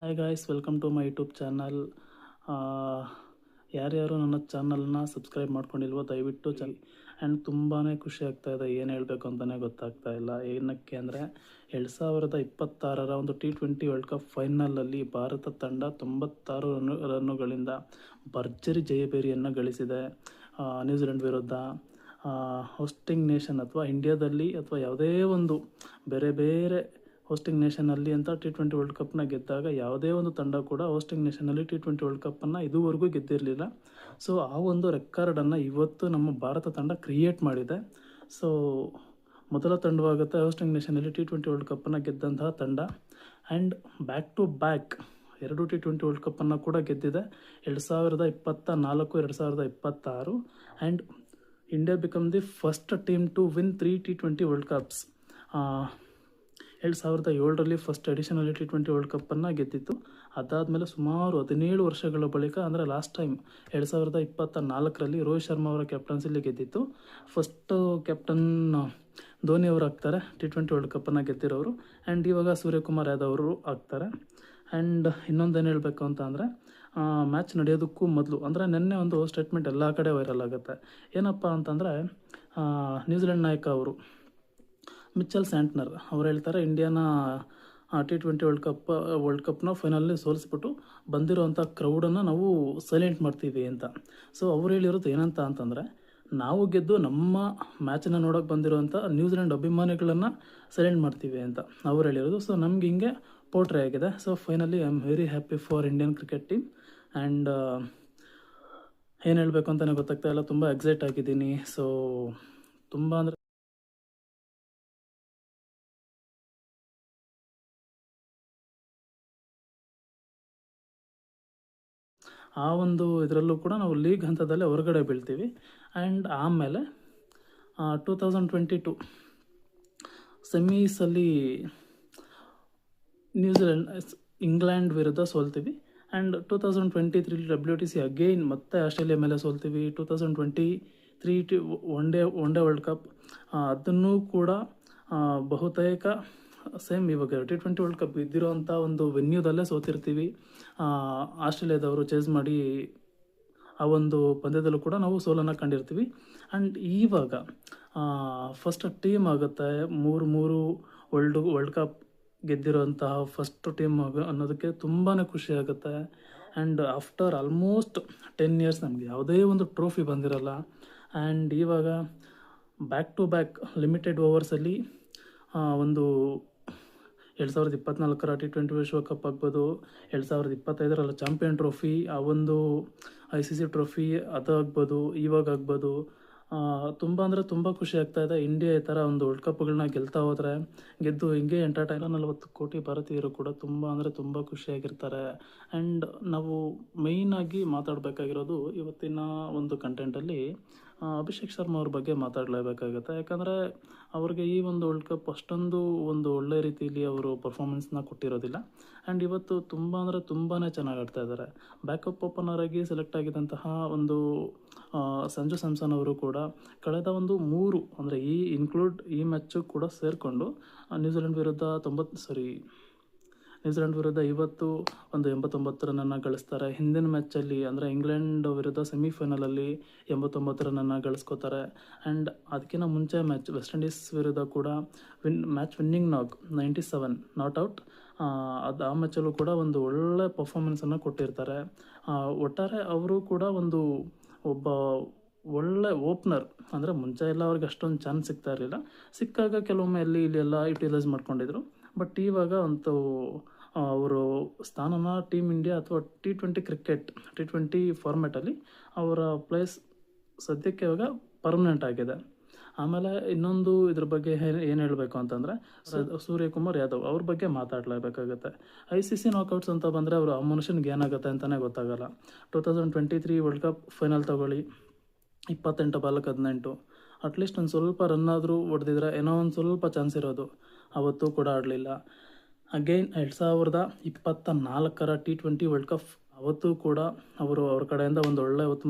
Hi guys, welcome to my YouTube channel. ಯಾರ್ಯಾರು ನನ್ನ ಚಾನಲ್ನ ಸಬ್ಸ್ಕ್ರೈಬ್ ಮಾಡ್ಕೊಂಡಿಲ್ವೋ ದಯವಿಟ್ಟು ಆ್ಯಂಡ್ ತುಂಬಾ ಖುಷಿ ಆಗ್ತಾ ಇದೆ. ಏನು ಹೇಳಬೇಕು ಅಂತಲೇ ಗೊತ್ತಾಗ್ತಾ ಇಲ್ಲ. ಏನಕ್ಕೆ ಅಂದರೆ 2026ರ ಒಂದು T20 ವರ್ಲ್ಡ್ ಕಪ್ ಫೈನಲಲ್ಲಿ ಭಾರತ ತಂಡ 96 ರನ್ನುಗಳಿಂದ ಭರ್ಜರಿ ಜಯಭೇರಿಯನ್ನು ಗಳಿಸಿದೆ ನ್ಯೂಜಿಲೆಂಡ್ ವಿರುದ್ಧ. ಹೋಸ್ಟಿಂಗ್ ನೇಷನ್ ಅಥವಾ ಇಂಡಿಯಾದಲ್ಲಿ ಅಥವಾ ಯಾವುದೇ ಒಂದು ಬೇರೆ ಬೇರೆ ಹೋಸ್ಟಿಂಗ್ ನೇಷನಲ್ಲಿ ಅಂತ T20 ವರ್ಲ್ಡ್ ಕಪ್ನ ಗೆದ್ದಾಗ ಯಾವುದೇ ಒಂದು ತಂಡ ಕೂಡ ಹೋಸ್ಟಿಂಗ್ ನೇಷನಲ್ಲಿ T20 ವರ್ಲ್ಡ್ ಕಪ್ಪನ್ನು ಇದುವರೆಗೂ ಗೆದ್ದಿರಲಿಲ್ಲ. ಸೊ ಆ ಒಂದು ರೆಕಾರ್ಡನ್ನು ಇವತ್ತು ನಮ್ಮ ಭಾರತ ತಂಡ ಕ್ರಿಯೇಟ್ ಮಾಡಿದೆ. ಸೊ ಮೊದಲ ತಂಡವಾಗುತ್ತೆ ಹೋಸ್ಟಿಂಗ್ ನೇಷನಲ್ಲಿ T20 ವರ್ಲ್ಡ್ ಕಪ್ಪನ್ನು ಗೆದ್ದಂತಹ ತಂಡ. And back to back 2 T20 world ಕಪ್ಪನ್ನು ಕೂಡ ಗೆದ್ದಿದೆ, 2024, 2026. And India become the first team to win 3 T20 world cups. 2007ರಲ್ಲಿ ಫಸ್ಟ್ ಎಡಿಷನಲ್ಲಿ T20 ವರ್ಲ್ಡ್ ಕಪ್ಪನ್ನು ಗೆದ್ದಿತ್ತು. ಅದಾದಮೇಲೆ ಸುಮಾರು 17 ವರ್ಷಗಳ ಬಳಿಕ, ಅಂದರೆ ಲಾಸ್ಟ್ ಟೈಮ್ 2024ರಲ್ಲಿ ರೋಹಿತ್ ಶರ್ಮಾ ಅವರ ಕ್ಯಾಪ್ಟನ್ಸಿಲಿ ಗೆದ್ದಿತ್ತು. ಫಸ್ಟು ಕ್ಯಾಪ್ಟನ್ ಧೋನಿ ಅವರು ಆಗ್ತಾರೆ T20 ವರ್ಲ್ಡ್ ಕಪ್ಪನ್ನು ಗೆದ್ದಿರೋರು. ಆ್ಯಂಡ್ ಇವಾಗ ಸೂರ್ಯಕುಮಾರ್ ಯಾದವ್ ಅವರು ಆಗ್ತಾರೆ. ಆ್ಯಂಡ್ ಇನ್ನೊಂದೇನು ಹೇಳಬೇಕು ಅಂತ ಅಂದರೆ, ಮ್ಯಾಚ್ ನಡೆಯೋದಕ್ಕೂ ಮೊದಲು ಅಂದರೆ ನಿನ್ನೆ ಒಂದು ಸ್ಟೇಟ್ಮೆಂಟ್ ಎಲ್ಲ ಕಡೆ ವೈರಲ್ ಆಗುತ್ತೆ. ಏನಪ್ಪ ಅಂತಂದರೆ, ನ್ಯೂಜಿಲೆಂಡ್ ನಾಯಕ ಅವರು ಮಿಚೆಲ್ ಸ್ಯಾಂಟ್ನರ್ ಅವ್ರು ಹೇಳ್ತಾರೆ, ಇಂಡಿಯಾನ T20 ವರ್ಲ್ಡ್ ಕಪ್ನ ಫೈನಲ್ಲಿ ಸೋಲಿಸ್ಬಿಟ್ಟು ಬಂದಿರೋವಂಥ ಕ್ರೌಡನ್ನು ನಾವು ಸೈಲೆಂಟ್ ಮಾಡ್ತೀವಿ ಅಂತ. ಸೊ ಅವ್ರು ಹೇಳಿರೋದು ಏನಂತ ಅಂತಂದರೆ, ನಾವು ಗೆದ್ದು ನಮ್ಮ ಮ್ಯಾಚನ್ನು ನೋಡೋಕೆ ಬಂದಿರೋವಂಥ ನ್ಯೂಜಿಲೆಂಡ್ ಅಭಿಮಾನಿಗಳನ್ನು ಸೈಲೆಂಟ್ ಮಾಡ್ತೀವಿ ಅಂತ ಅವ್ರು ಹೇಳಿರೋದು. ಸೊ ನಮ್ಗೆ ಹಿಂಗೆ ಪೋರ್ಟ್ರೇ ಆಗಿದೆ. So finally I am very happy for Indian cricket team. And ಏನು ಹೇಳಬೇಕು ಅಂತಲೇ ಗೊತ್ತಾಗ್ತಾ ಇಲ್ಲ, ತುಂಬ ಎಕ್ಸೈಟ್ ಆಗಿದ್ದೀನಿ. ಸೊ ತುಂಬ ಅಂದರೆ ಆ ಒಂದು ಇದರಲ್ಲೂ ಕೂಡ ನಾವು ಲೀಗ್ ಹಂತದಲ್ಲಿ ಹೊರಗಡೆ ಬೀಳ್ತೀವಿ. ಆ್ಯಂಡ್ ಆಮೇಲೆ 2022 ಸೆಮೀಸಲ್ಲಿ ಇಂಗ್ಲೆಂಡ್ ವಿರುದ್ಧ ಸೋಲ್ತೀವಿ. ಆ್ಯಂಡ್ 2023 WTC ಅಗೈನ್ ಮತ್ತೆ ಆಸ್ಟ್ರೇಲಿಯಾ ಮೇಲೆ ಸೋಲ್ತೀವಿ. 2023 ಒನ್ ಡೇ ವರ್ಲ್ಡ್ ಕಪ್, ಅದನ್ನು ಕೂಡ ಬಹುತೇಕ ಸೇಮ್ ಇವಾಗ T20 ವರ್ಲ್ಡ್ ಕಪ್ ಇದ್ದಿರೋವಂಥ ಒಂದು ವೆನ್ಯೂದಲ್ಲೇ ಸೋತಿರ್ತೀವಿ. ಆಸ್ಟ್ರೇಲಿಯಾದವರು ಚೇಸ್ ಮಾಡಿ ಆ ಒಂದು ಪಂದ್ಯದಲ್ಲೂ ಕೂಡ ನಾವು ಸೋಲನ್ನು ಕಂಡಿರ್ತೀವಿ. ಆ್ಯಂಡ್ ಇವಾಗ ಫಸ್ಟ್ ಟೀಮ್ ಆಗುತ್ತೆ, ಮೂರು ವರ್ಲ್ಡ್ ಕಪ್ ಗೆದ್ದಿರೋಂತಹ ಫಸ್ಟ್ ಟೀಮ್ ಅನ್ನೋದಕ್ಕೆ ತುಂಬಾ ಖುಷಿ ಆಗುತ್ತೆ. ಆ್ಯಂಡ್ ಆಫ್ಟರ್ ಆಲ್ಮೋಸ್ಟ್ 10 years ನಮಗೆ ಯಾವುದೇ ಒಂದು ಟ್ರೋಫಿ ಬಂದಿರಲ್ಲ. ಆ್ಯಂಡ್ ಇವಾಗ ಬ್ಯಾಕ್ ಟು ಬ್ಯಾಕ್ ಲಿಮಿಟೆಡ್ ಓವರ್ಸಲ್ಲಿ ಒಂದು 2024ರ T20 ವಿಶ್ವಕಪ್ ಆಗ್ಬೋದು, 2025ರಲ್ಲಿ ಚಾಂಪಿಯನ್ ಟ್ರೋಫಿ, ಆ ಒಂದು ICC ಟ್ರೋಫಿ ಅದು ಆಗ್ಬೋದು, ಇವಾಗ ಆಗ್ಬೋದು. ತುಂಬ ಅಂದರೆ ತುಂಬ ಖುಷಿ ಆಗ್ತಾಯಿದೆ. ಇಂಡಿಯಾ ಈ ಥರ ಒಂದು ವರ್ಲ್ಡ್ ಕಪ್ಗಳನ್ನ ಗೆಲ್ತಾ ಹೋದರೆ, ಗೆದ್ದು ಹಿಂಗೆ 40 ಕೋಟಿ ಭಾರತೀಯರು ಕೂಡ ತುಂಬ ಅಂದರೆ ತುಂಬ ಖುಷಿಯಾಗಿರ್ತಾರೆ. ಆ್ಯಂಡ್ ನಾವು ಮೇಯ್ನಾಗಿ ಮಾತಾಡಬೇಕಾಗಿರೋದು ಇವತ್ತಿನ ಒಂದು ಕಂಟೆಂಟಲ್ಲಿ ಅಭಿಷೇಕ್ ಶರ್ಮಾ ಅವ್ರ ಬಗ್ಗೆ ಮಾತಾಡಲೇಬೇಕಾಗುತ್ತೆ. ಯಾಕಂದರೆ ಅವ್ರಿಗೆ ಈ ಒಂದು ವರ್ಲ್ಡ್ ಕಪ್ ಅಷ್ಟೊಂದು ಒಂದು ಒಳ್ಳೆ ರೀತಿಯಲ್ಲಿ ಅವರು ಪರ್ಫಾರ್ಮೆನ್ಸ್ನ ಕೊಟ್ಟಿರೋದಿಲ್ಲ. ಆ್ಯಂಡ್ ಇವತ್ತು ತುಂಬ ಅಂದರೆ ತುಂಬಾ ಚೆನ್ನಾಗಿ ಆಡ್ತಾ ಇದ್ದಾರೆ. ಬ್ಯಾಕಪ್ ಓಪನರ್ ಆಗಿ ಸೆಲೆಕ್ಟ್ ಆಗಿದ್ದಂತಹ ಒಂದು ಸಂಜು ಸ್ಯಾಮ್ಸನ್ ಅವರು ಕೂಡ ಕಳೆದ ಒಂದು 3 ಅಂದರೆ ಈ ಮ್ಯಾಚು ಕೂಡ ಸೇರಿಕೊಂಡು ನ್ಯೂಜಿಲೆಂಡ್ ವಿರುದ್ಧ ಇವತ್ತು ಒಂದು 89 ರನ್ನನ್ನು ಗಳಿಸ್ತಾರೆ. ಹಿಂದಿನ ಮ್ಯಾಚಲ್ಲಿ ಅಂದರೆ ಇಂಗ್ಲೆಂಡ್ ವಿರುದ್ಧ ಸೆಮಿಫೈನಲಲ್ಲಿ 89 ರನ್ನನ್ನು ಗಳಿಸ್ಕೋತಾರೆ. ಆ್ಯಂಡ್ ಅದಕ್ಕಿಂತ ಮುಂಚೆ ಮ್ಯಾಚ್ ವೆಸ್ಟ್ ಇಂಡೀಸ್ ವಿರುದ್ಧ ಕೂಡ ಮ್ಯಾಚ್ ವಿನ್ನಿಂಗ್ ನಾಕ್ 97 ನಾಟ್ ಔಟ್, ಆ ಮ್ಯಾಚಲ್ಲೂ ಕೂಡ ಒಂದು ಒಳ್ಳೆ ಪರ್ಫಾರ್ಮೆನ್ಸನ್ನು ಕೊಟ್ಟಿರ್ತಾರೆ. ಒಟ್ಟಾರೆ ಅವರು ಕೂಡ ಒಬ್ಬ ಒಳ್ಳೆ ಓಪನರ್. ಅಂದರೆ ಮುಂಚೆ ಎಲ್ಲ ಅವ್ರಿಗೆ ಅಷ್ಟೊಂದು ಚಾನ್ಸ್ ಸಿಗ್ತಾ ಇರಲಿಲ್ಲ, ಸಿಕ್ಕಾಗ ಕೆಲವೊಮ್ಮೆ ಇಲ್ಲಿ ಎಲ್ಲ ಯುಟಿಲೈಸ್ ಮಾಡ್ಕೊಂಡಿದ್ರು. ಬಟ್ ಇವಾಗ ಅವರು ಸ್ಥಾನನ ಟೀಮ್ ಇಂಡಿಯಾ ಅಥವಾ T20 ಫಾರ್ಮ್ಯಾಟಲ್ಲಿ ಅವರ ಪ್ಲೇಸ್ ಸದ್ಯಕ್ಕೆ ಇವಾಗ ಪರ್ಮನೆಂಟ್ ಆಗಿದೆ. ಆಮೇಲೆ ಇನ್ನೊಂದು ಇದ್ರ ಬಗ್ಗೆ ಏನು ಹೇಳಬೇಕು ಅಂತಂದರೆ, ಸೂರ್ಯಕುಮಾರ್ ಯಾದವ್ ಅವ್ರ ಬಗ್ಗೆ ಮಾತಾಡಲೇಬೇಕಾಗುತ್ತೆ. ICC ನಾಕೌಟ್ಸ್ ಅಂತ ಬಂದರೆ ಅವರು ಆ ಮನುಷ್ಯನಿಗೆ ಏನಾಗುತ್ತೆ ಅಂತಲೇ ಗೊತ್ತಾಗಲ್ಲ. 2023 ವರ್ಲ್ಡ್ ಕಪ್ ಫೈನಲ್ ತಗೊಳ್ಳಿ, 28 ಬಾಲ್ಗೆ 18, ಅಟ್ಲೀಸ್ಟ್ ಒಂದು ಸ್ವಲ್ಪ ರನ್ನಾದರೂ ಹೊಡೆದಿದ್ರೆ ಏನೋ ಒಂದು ಸ್ವಲ್ಪ ಚಾನ್ಸ್ ಇರೋದು. ಅವತ್ತೂ ಕೂಡ ಆಡಲಿಲ್ಲ. ಅಗೈನ್ 2024ರ T20 ವರ್ಲ್ಡ್ ಕಪ್, ಅವತ್ತೂ ಕೂಡ ಅವ್ರ ಕಡೆಯಿಂದ ಒಂದು ಒಳ್ಳೆ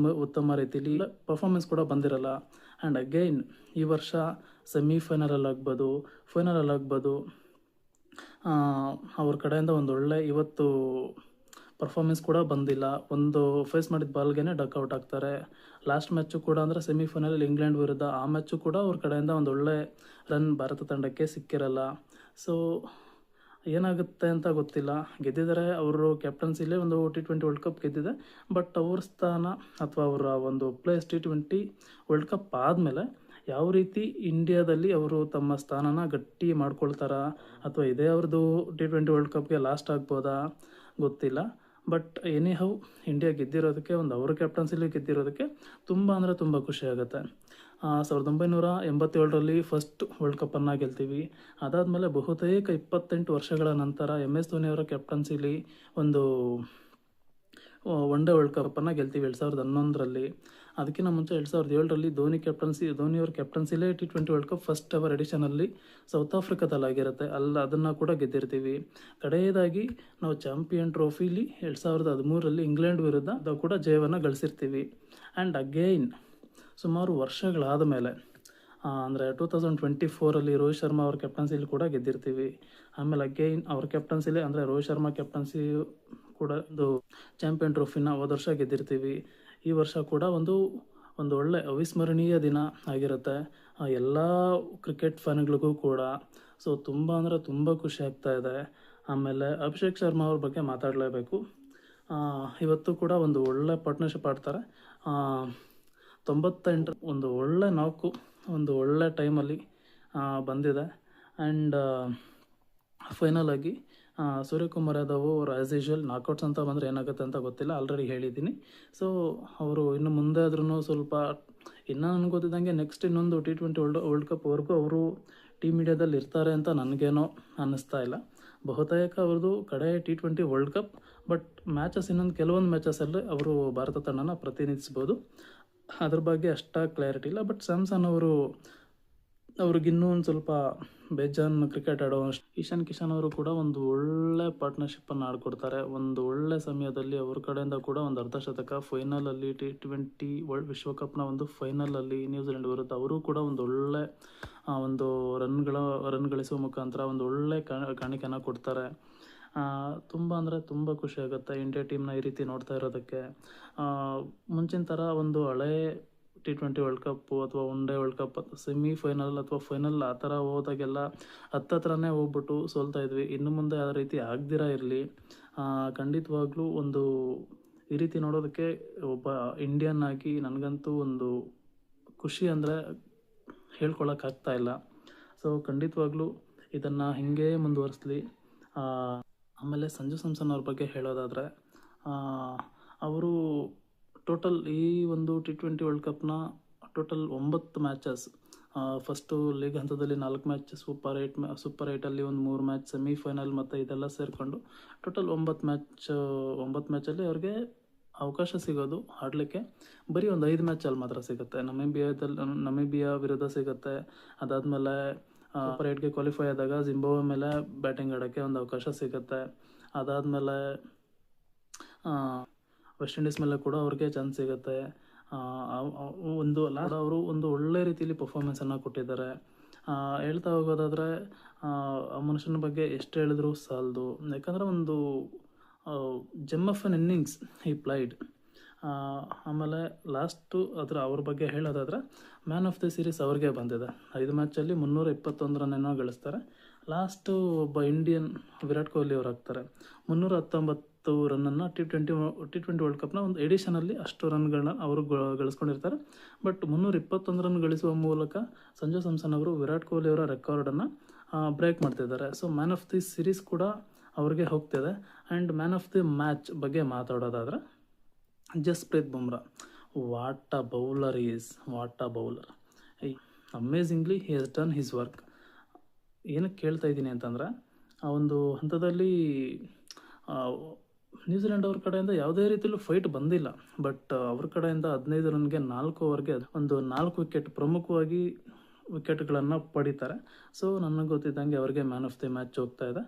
ಉತ್ತಮ ರೀತಿಯಲ್ಲಿ ಪರ್ಫಾರ್ಮೆನ್ಸ್ ಕೂಡ ಬಂದಿರಲ್ಲ. ಆ್ಯಂಡ್ ಅಗೈನ್ ಈ ವರ್ಷ ಸೆಮಿಫೈನಲಲ್ಲಿ ಆಗ್ಬೋದು, ಫೈನಲಲ್ಲಿ ಆಗ್ಬೋದು, ಅವ್ರ ಕಡೆಯಿಂದ ಒಂದು ಒಳ್ಳೆ ಇವತ್ತು ಪರ್ಫಾರ್ಮೆನ್ಸ್ ಕೂಡ ಬಂದಿಲ್ಲ. ಒಂದು ಫೇಸ್ ಮಾಡಿದ ಬಾಲ್ಗೆ ಡಕ್ಔಟ್ ಆಗ್ತಾರೆ. ಲಾಸ್ಟ್ ಮ್ಯಾಚು ಕೂಡ ಅಂದರೆ ಸೆಮಿಫೈನಲಲ್ಲಿ ಇಂಗ್ಲೆಂಡ್ ವಿರುದ್ಧ, ಆ ಮ್ಯಾಚು ಕೂಡ ಅವ್ರ ಕಡೆಯಿಂದ ಒಂದು ಒಳ್ಳೆ ರನ್ ಭಾರತ ತಂಡಕ್ಕೆ ಸಿಕ್ಕಿರಲ್ಲ. ಸೊ ಏನಾಗುತ್ತೆ ಅಂತ ಗೊತ್ತಿಲ್ಲ. ಗೆದ್ದಿದ್ದಾರೆ, ಅವರು ಕ್ಯಾಪ್ಟನ್ಸಿಲೇ ಒಂದು T20 ವರ್ಲ್ಡ್ ಕಪ್ ಗೆದ್ದಿದೆ. ಬಟ್ ಅವ್ರ ಸ್ಥಾನ ಅಥವಾ ಅವರ ಒಂದು ಪ್ಲೇಸ್ T20 ವರ್ಲ್ಡ್ ಕಪ್ ಆದಮೇಲೆ ಯಾವ ರೀತಿ ಇಂಡಿಯಾದಲ್ಲಿ ಅವರು ತಮ್ಮ ಸ್ಥಾನನ ಗಟ್ಟಿ ಮಾಡ್ಕೊಳ್ತಾರ ಅಥವಾ ಇದೇ ಅವ್ರದ್ದು T20 ವರ್ಲ್ಡ್ ಕಪ್ಗೆ ಲಾಸ್ಟ್ ಆಗ್ಬೋದಾ ಗೊತ್ತಿಲ್ಲ. ಬಟ್ ಎನಿ ಹೌ ಇಂಡಿಯಾ ಗೆದ್ದಿರೋದಕ್ಕೆ, ಒಂದು ಅವ್ರ ಕ್ಯಾಪ್ಟನ್ಸಿಲಿ ಗೆದ್ದಿರೋದಕ್ಕೆ ತುಂಬ ಅಂದರೆ ತುಂಬ ಖುಷಿ ಆಗುತ್ತೆ. 1987ರಲ್ಲಿ ಫಸ್ಟ್ ವರ್ಲ್ಡ್ ಕಪ್ಪನ್ನು ಗೆಲ್ತೀವಿ. ಅದಾದಮೇಲೆ ಬಹುತೇಕ 28 ವರ್ಷಗಳ ನಂತರ MS ಧೋನಿ ಅವರ ಕ್ಯಾಪ್ಟನ್ಸಿಲಿ ಒಂದು ಒನ್ ಡೇ ವರ್ಲ್ಡ್ ಕಪ್ಪನ್ನು ಗೆಲ್ತೀವಿ 2011ರಲ್ಲಿ. ಅದಕ್ಕಿಂತ ಮುಂಚೆ 2007ರಲ್ಲಿ ಧೋನಿಯವ್ರ ಕ್ಯಾಪ್ಟನ್ಸಿಲೇ T20 world cup first ever ಎಡಿಷನಲ್ಲಿ ಸೌತ್ ಆಫ್ರಿಕಾದಲ್ಲಾಗಿರುತ್ತೆ. ಅದನ್ನು ಕೂಡ ಗೆದ್ದಿರ್ತೀವಿ. ಕಡೆಯದಾಗಿ ನಾವು ಚಾಂಪಿಯನ್ ಟ್ರೋಫಿಲಿ 2013ರಲ್ಲಿ ಇಂಗ್ಲೆಂಡ್ ವಿರುದ್ಧ ಅದು ಕೂಡ ಜಯವನ್ನು ಗಳಿಸಿರ್ತೀವಿ. ಆ್ಯಂಡ್ ಅಗೈನ್ ಸುಮಾರು ವರ್ಷಗಳಾದ ಮೇಲೆ ಅಂದರೆ 2024ರಲ್ಲಿ ರೋಹಿತ್ ಶರ್ಮಾ ಅವ್ರ ಕ್ಯಾಪ್ಟನ್ಸಿಲಿ ಕೂಡ ಗೆದ್ದಿರ್ತೀವಿ. ಆಮೇಲೆ ಅಗೈನ್ ಅವ್ರ ಕ್ಯಾಪ್ಟನ್ಸಿಲೇ ಅಂದರೆ ರೋಹಿತ್ ಶರ್ಮಾ ಕ್ಯಾಪ್ಟನ್ಸಿ ಕೂಡ ಒಂದು ಚಾಂಪಿಯನ್ ಟ್ರೋಫಿನ ಹೋದ ವರ್ಷ ಗೆದ್ದಿರ್ತೀವಿ. ಈ ವರ್ಷ ಕೂಡ ಒಂದು ಒಳ್ಳೆ ಅವಿಸ್ಮರಣೀಯ ದಿನ ಆಗಿರುತ್ತೆ ಎಲ್ಲ ಕ್ರಿಕೆಟ್ ಫ್ಯಾನ್ಗಳಿಗೂ ಕೂಡ. ಸೊ ತುಂಬ ಅಂದರೆ ತುಂಬ ಖುಷಿ ಆಗ್ತಾ ಇದೆ. ಆಮೇಲೆ ಅಭಿಷೇಕ್ ಶರ್ಮಾ ಅವ್ರ ಬಗ್ಗೆ ಮಾತಾಡಲೇಬೇಕು. ಇವತ್ತು ಕೂಡ ಒಂದು ಒಳ್ಳೆ ಪಾರ್ಟ್ನರ್ಶಿಪ್ ಆಡ್ತಾರೆ. 98 ಒಂದು ಒಳ್ಳೆ ನಾಲ್ಕು ಒಂದು ಒಳ್ಳೆ ಟೈಮಲ್ಲಿ ಬಂದಿದೆ. ಆ್ಯಂಡ್ ಫೈನಲ್ ಆಗಿ ಸೂರ್ಯಕುಮಾರ್ ಯಾದವ್ ಅವರು ಆ್ಯಸ್ ಯೂಶ್ವಲ್ ನಾಕೌಟ್ಸ್ ಅಂತ ಬಂದರೆ ಏನಾಗುತ್ತೆ ಅಂತ ಗೊತ್ತಿಲ್ಲ, ಆಲ್ರೆಡಿ ಹೇಳಿದ್ದೀನಿ. ಸೊ ಅವರು ಇನ್ನು ಮುಂದೆ ಆದ್ರೂ ಸ್ವಲ್ಪ ಇನ್ನೂ ನನಗೆ ಗೊತ್ತಿದ್ದಂಗೆ ನೆಕ್ಸ್ಟ್ ಇನ್ನೊಂದು T20 ವರ್ಲ್ಡ್ ಕಪ್ವರೆಗೂ ಅವರು ಟೀಮ್ ಇಂಡಿಯಾದಲ್ಲಿ ಇರ್ತಾರೆ ಅಂತ ನನಗೇನೋ ಅನ್ನಿಸ್ತಾ ಇಲ್ಲ. ಬಹುತೇಕ ಅವ್ರದ್ದು ಕಡೆ T20 world cup. But matches ಕೆಲವೊಂದು ಮ್ಯಾಚಸಲ್ಲಿ ಅವರು ಭಾರತ ತಂಡನ ಪ್ರತಿನಿಧಿಸ್ಬೋದು. ಅದ್ರ ಬಗ್ಗೆ ಅಷ್ಟಾಗಿ ಕ್ಲಾರಿಟಿ ಇಲ್ಲ. ಬಟ್ ಸ್ಯಾಮ್ಸನ್ ಅವ್ರಿಗಿನ್ನೂ ಒಂದು ಸ್ವಲ್ಪ ಬೇಜಾನ್ ಕ್ರಿಕೆಟ್ ಆಡೋ ಇಶಾನ್ ಕಿಶನ್ ಅವರು ಕೂಡ ಒಂದು ಒಳ್ಳೆ ಪಾರ್ಟ್ನರ್ಶಿಪ್ಪನ್ನು ಆಡ್ಕೊಡ್ತಾರೆ. ಒಂದು ಒಳ್ಳೆ ಸಮಯದಲ್ಲಿ ಅವ್ರ ಕಡೆಯಿಂದ ಕೂಡ ಒಂದು ಅರ್ಧಶತಕ ಫೈನಲಲ್ಲಿ T20 ವಿಶ್ವಕಪ್ನ ಒಂದು ಫೈನಲಲ್ಲಿ ನ್ಯೂಜಿಲೆಂಡ್ ವಿರುದ್ಧ ಅವರು ಕೂಡ ಒಂದು ಒಳ್ಳೆ ಒಂದು ರನ್ ಗಳಿಸುವ ಮುಖಾಂತರ ಒಂದು ಒಳ್ಳೆ ಕಾಣಿಕೆಯನ್ನು ಕೊಡ್ತಾರೆ. ತುಂಬ ಅಂದರೆ ತುಂಬ ಖುಷಿ ಆಗುತ್ತೆ ಇಂಡಿಯಾ ಟೀಮ್ನ ಈ ರೀತಿ ನೋಡ್ತಾ ಇರೋದಕ್ಕೆ. ಮುಂಚಿನ ಥರ ಒಂದು ಹಳೇ T20 ವರ್ಲ್ಡ್ ಕಪ್ಪು ಅಥವಾ one day world cup semifinal ಅಥವಾ ಫೈನಲ್ ಆ ಥರ ಹೋದಾಗೆಲ್ಲ ಹತ್ತತ್ರನೇ ಹೋಗ್ಬಿಟ್ಟು ಸೋಲ್ತಾ ಇದ್ವಿ. ಇನ್ನು ಮುಂದೆ ಆ ರೀತಿ ಆಗದಿರ ಇರಲಿ. ಖಂಡಿತವಾಗ್ಲೂ ಒಂದು ಈ ರೀತಿ ನೋಡೋದಕ್ಕೆ ಒಬ್ಬ ಇಂಡಿಯನ್ ಆಗಿ ನನಗಂತೂ ಒಂದು ಖುಷಿ ಅಂದರೆ ಹೇಳ್ಕೊಳಕ್ಕಾಗ್ತಾ ಇಲ್ಲ. ಸೊ ಖಂಡಿತವಾಗ್ಲೂ ಇದನ್ನು ಹೀಗೆ ಮುಂದುವರಿಸಲಿ. ಆಮೇಲೆ ಸಂಜು ಸ್ಯಾಮ್ಸನ್ ಅವ್ರ ಬಗ್ಗೆ ಹೇಳೋದಾದರೆ ಅವರು ಟೋಟಲ್ ಈ ಒಂದು T20 ವರ್ಲ್ಡ್ ಕಪ್ನ ಟೋಟಲ್ 9 ಮ್ಯಾಚಸ್, ಫಸ್ಟು ಲೀಗ್ ಹಂತದಲ್ಲಿ 4 ಮ್ಯಾಚ್, ಸೂಪರ್ 8ಅಲ್ಲಿ ಒಂದು 3 ಮ್ಯಾಚ್, ಸೆಮಿಫೈನಲ್ ಮತ್ತು ಇದೆಲ್ಲ ಸೇರಿಕೊಂಡು ಟೋಟಲ್ 9 ಮ್ಯಾಚಲ್ಲಿ ಅವ್ರಿಗೆ ಅವಕಾಶ ಸಿಗೋದು ಆಡಲಿಕ್ಕೆ ಬರೀ ಒಂದು 5 ಮ್ಯಾಚಲ್ಲಿ ಮಾತ್ರ ಸಿಗುತ್ತೆ. ನಮೀಬಿಯಾ ವಿರುದ್ಧ ಸಿಗುತ್ತೆ. ಅದಾದಮೇಲೆ ಸೂಪರ್ 8ಗೆ ಕ್ವಾಲಿಫೈ ಆದಾಗ ಜಿಂಬಾಬ್ವೆ ಮೇಲೆ ಬ್ಯಾಟಿಂಗ್ ಆಡೋಕ್ಕೆ ಒಂದು ಅವಕಾಶ ಸಿಗುತ್ತೆ. ಅದಾದಮೇಲೆ ವೆಸ್ಟ್ ಇಂಡೀಸ್ ಮೇಲೆ ಕೂಡ ಅವ್ರಿಗೆ ಚಾನ್ಸ್ ಸಿಗುತ್ತೆ. ಅವರು ಒಂದು ಒಳ್ಳೆ ರೀತಿಯಲ್ಲಿ ಪರ್ಫಾರ್ಮೆನ್ಸನ್ನು ಕೊಟ್ಟಿದ್ದಾರೆ. ಹೇಳ್ತಾ ಹೋಗೋದಾದರೆ ಆ ಮನುಷ್ಯನ ಬಗ್ಗೆ ಎಷ್ಟು ಹೇಳಿದ್ರು ಸಾಲದು. ಯಾಕಂದರೆ ಒಂದು ಜೆಮ್ ಆಫ್ ಎನ್ ಇನ್ನಿಂಗ್ಸ್ ಈ ಪ್ಲೈಡ್. ಆಮೇಲೆ ಲಾಸ್ಟು ಅವ್ರ ಬಗ್ಗೆ ಹೇಳೋದಾದರೆ ಮ್ಯಾನ್ ಆಫ್ ದಿ ಸೀರೀಸ್ ಅವ್ರಿಗೆ ಬಂದಿದೆ. 5 ಮ್ಯಾಚಲ್ಲಿ 321 ರನ್ನನ್ನು ಗಳಿಸ್ತಾರೆ. ಲಾಸ್ಟು ಒಬ್ಬ ಇಂಡಿಯನ್ ವಿರಾಟ್ ಕೊಹ್ಲಿ ಅವರು ಆಗ್ತಾರೆ. 319 ರನ್ನನ್ನು T20 ವರ್ಲ್ಡ್ ಕಪ್ನ ಒಂದು ಎಡಿಷನಲ್ಲಿ ಅಷ್ಟು ರನ್ಗಳನ್ನ ಅವರು ಗಳಿಸ್ಕೊಂಡಿರ್ತಾರೆ. ಬಟ್ 321 ರನ್ ಗಳಿಸುವ ಮೂಲಕ ಸಂಜು ಸ್ಯಾಮ್ಸನ್ ಅವರು ವಿರಾಟ್ ಕೊಹ್ಲಿ ಅವರ ರೆಕಾರ್ಡನ್ನು ಬ್ರೇಕ್ ಮಾಡ್ತಿದ್ದಾರೆ. So man of the series ಕೂಡ ಅವ್ರಿಗೆ ಹೋಗ್ತಿದೆ. And man of the match ಬಗ್ಗೆ ಮಾತಾಡೋದಾದರೆ Jasprit Bumrah, what a bowler amazingly he has done his work. ಏನಕ್ಕೆ ಕೇಳ್ತಾ ಇದ್ದೀನಿ ಅಂತಂದರೆ ಆ ಒಂದು ಹಂತದಲ್ಲಿ ನ್ಯೂಜಿಲೆಂಡ್ ಅವ್ರ ಕಡೆಯಿಂದ ಯಾವುದೇ ರೀತಿಯಲ್ಲೂ ಫೈಟ್ ಬಂದಿಲ್ಲ. ಬಟ್ ಅವ್ರ ಕಡೆಯಿಂದ 15 ರನ್ಗೆ 4 ಓವರ್ಗೆ ಒಂದು 4 ವಿಕೆಟ್ ಪ್ರಮುಖವಾಗಿ ವಿಕೆಟ್ಗಳನ್ನು ಪಡಿತಾರೆ. ಸೊ ನನಗೆ ಗೊತ್ತಿದ್ದಂಗೆ ಅವ್ರಿಗೆ ಮ್ಯಾನ್ ಆಫ್ ದಿ ಮ್ಯಾಚ್ ಹೋಗ್ತಾ ಇದೆ.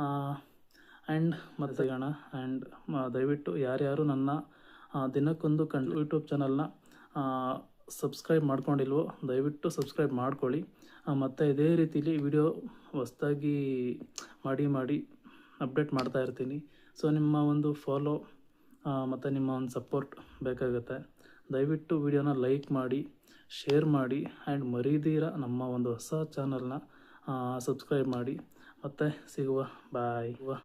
ಆ್ಯಂಡ್ ಮತ್ತೆ ಸಿಗೋಣ. ಆ್ಯಂಡ್ ದಯವಿಟ್ಟು ಯಾರ್ಯಾರು ನನ್ನ ದಿನಕ್ಕೊಂದು ಯೂಟ್ಯೂಬ್ ಚಾನಲ್ನ ಸಬ್ಸ್ಕ್ರೈಬ್ ಮಾಡ್ಕೊಂಡಿಲ್ವೋ ದಯವಿಟ್ಟು ಸಬ್ಸ್ಕ್ರೈಬ್ ಮಾಡ್ಕೊಳ್ಳಿ. ಮತ್ತು ಇದೇ ರೀತಿಲಿ ವಿಡಿಯೋ ಹೊಸ್ದಾಗಿ ಮಾಡಿ ಅಪ್ಡೇಟ್ ಮಾಡ್ತಾ ಇರ್ತೀನಿ. ಸೊ ನಿಮ್ಮ ಒಂದು ಫಾಲೋ ಮತ್ತು ನಿಮ್ಮ ಒಂದು ಸಪೋರ್ಟ್ ಬೇಕಾಗುತ್ತೆ. ದಯವಿಟ್ಟು ವಿಡಿಯೋನ ಲೈಕ್ ಮಾಡಿ, ಶೇರ್ ಮಾಡಿ ಆ್ಯಂಡ್ ಮರೀದಿರ ನಮ್ಮ ಒಂದು ಹೊಸ ಚಾನಲ್ನ ಸಬ್ಸ್ಕ್ರೈಬ್ ಮಾಡಿ. ಮತ್ತೆ ಸಿಗುವ. ಬಾಯ್.